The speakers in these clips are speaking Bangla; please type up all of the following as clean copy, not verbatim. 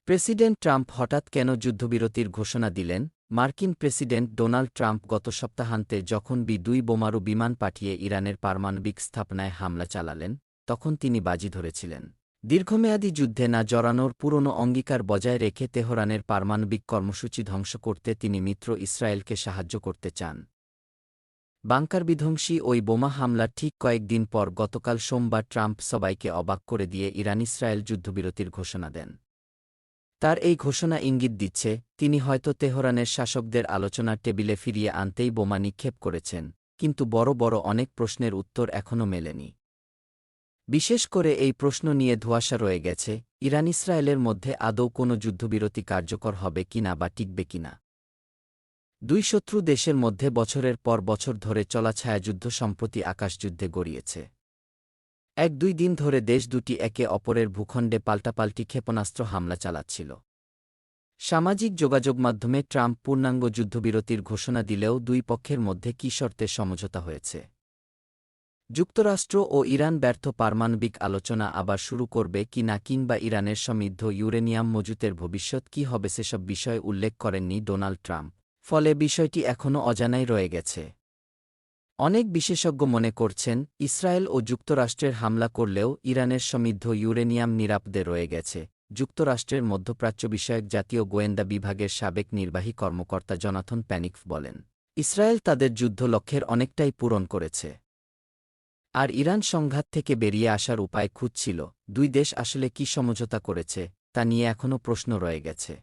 প্রেসিডেন্ট ট্রাম্প হঠাৎ কেন যুদ্ধবিরতির ঘোষণা দিলেন? মার্কিন প্রেসিডেন্ট ডোনাল্ড ট্রাম্প গত সপ্তাহান্তে যখন বি-2 বোমারু বিমান পাঠিয়ে ইরানের পারমাণবিক স্থাপনায় হামলা চালালেন, তখন তিনি বাজি ধরেছিলেন দীর্ঘমেয়াদী যুদ্ধে না জড়ানোর পুরনো অঙ্গীকার বজায় রেখে তেহরানের পারমাণবিক কর্মসূচি ধ্বংস করতে তিনি মিত্র ইসরায়েলকে সাহায্য করতে চান। বাংকার বিধ্বংসী ওই বোমা হামলার ঠিক কয়েকদিন পর গতকাল সোমবার ট্রাম্প সবাইকে অবাক করে দিয়ে ইরান-ইসরায়েল যুদ্ধবিরতির ঘোষণা দেন। তার এই ঘোষণা ইঙ্গিত দিচ্ছে, তিনি হয়তো তেহরানের শাসকদের আলোচনার টেবিলে ফিরিয়ে আনতেই বোমা নিক্ষেপ করেছেন, কিন্তু বড় বড় অনেক প্রশ্নের উত্তর এখনও মেলেনি। বিশেষ করে এই প্রশ্ন নিয়ে ধোঁয়াশা রয়ে গেছে, ইরান-ইসরায়েলের মধ্যে আদৌ কোনো যুদ্ধবিরতি কার্যকর হবে কিনা বা টিকবে কিনা। দুই শত্রু দেশের মধ্যে বছরের পর বছর ধরে চলা ছায়াযুদ্ধ সম্প্রতি আকাশযুদ্ধে গড়িয়েছে। 1-2 দিন ধরে দেশ দুটি একে অপরের ভূখণ্ডে পাল্টাপাল্টি ক্ষেপণাস্ত্র হামলা চালাচ্ছিল। সামাজিক যোগাযোগ মাধ্যমে ট্রাম্প পূর্ণাঙ্গ যুদ্ধবিরতির ঘোষণা দিলেও দুই পক্ষের মধ্যে কী শর্তে সমঝোতা হয়েছে? যুক্তরাষ্ট্র ও ইরান ব্যর্থ পারমাণবিক আলোচনা আবার শুরু করবে কি না, কিংবা ইরানের সমৃদ্ধ ইউরেনিয়াম মজুতের ভবিষ্যৎ কী হবে সেসব বিষয় উল্লেখ করেননি ডোনাল্ড ট্রাম্প। ফলে বিষয়টি এখনও অজানাই রয়ে গেছে। অনেক বিশেষজ্ঞ মনে করছেন, ইসরায়েল ও যুক্তরাষ্ট্রের হামলা করলেও ইরানের সমৃদ্ধ ইউরেনিয়াম নিরাপদে রয়ে গেছে। যুক্তরাষ্ট্রের মধ্যপ্রাচ্য বিষয়ক জাতীয় গোয়েন্দা বিভাগের সাবেক নির্বাহী কর্মকর্তা জনাথন প্যানিকফ বলেন, ইসরায়েল তাদের যুদ্ধ লক্ষ্যের অনেকটাই পূরণ করেছে। আর ইরান সংঘাত থেকে বেরিয়ে আসার উপায় খুঁজছিল। দুই দেশ আসলে কী সমঝোতা করেছে, তা নিয়ে এখনও প্রশ্ন রয়ে গেছে।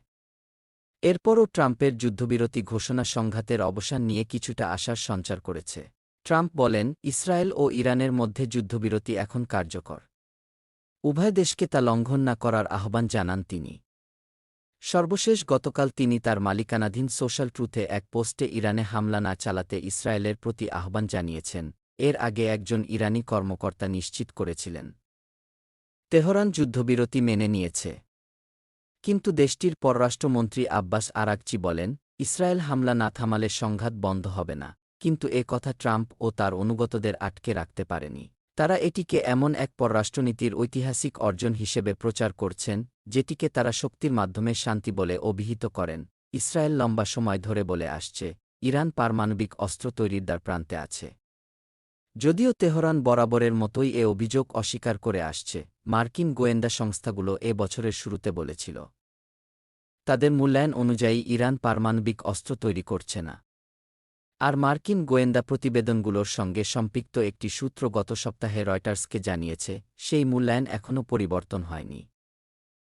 এরপরও ট্রাম্পের যুদ্ধবিরতি ঘোষণা সংঘাতের অবসান নিয়ে কিছুটা আশার সঞ্চার করেছে। ট্রাম্প বলেন, ইসরায়েল ও ইরানের মধ্যে যুদ্ধবিরতি এখন কার্যকর। উভয় দেশকে তা লঙ্ঘন না করার আহ্বান জানান তিনি। সর্বশেষ গতকাল তিনি তার মালিকানাধীন সোশ্যাল ট্রুথে এক পোস্টে ইরানে হামলা না চালাতে ইসরায়েলের প্রতি আহ্বান জানিয়েছেন। এর আগে একজন ইরানি কর্মকর্তা নিশ্চিত করেছিলেন, তেহরান যুদ্ধবিরতি মেনে নিয়েছে। কিন্তু দেশটির পররাষ্ট্রমন্ত্রী আব্বাস আরাগচি বলেন, ইসরায়েল হামলা না থামালে সংঘাত বন্ধ হবে না। কিন্তু এ কথা ট্রাম্প ও তার অনুগতদের আটকে রাখতে পারেনি। তারা এটিকে এমন এক পররাষ্ট্রনীতির ঐতিহাসিক অর্জন হিসেবে প্রচার করছেন, যেটিকে তারা শক্তির মাধ্যমে শান্তি বলে অভিহিত করেন। ইসরায়েল লম্বা সময় ধরে বলে আসছে, ইরান পারমাণবিক অস্ত্র তৈরির দ্বারপ্রান্তে আছে। যদিও তেহরান বরাবরের মতোই এ অভিযোগ অস্বীকার করে আসছে। মার্কিন গোয়েন্দা সংস্থাগুলো এ বছরের শুরুতে বলেছিল, তাদের মূল্যায়ন অনুযায়ী ইরান পারমাণবিক অস্ত্র তৈরি করছে না। আর মার্কিন গোয়েন্দা প্রতিবেদনগুলোর সঙ্গে সম্পৃক্ত একটি সূত্র গত সপ্তাহে রয়টার্সকে জানিয়েছে, সেই মূল্যায়ন এখনও পরিবর্তন হয়নি।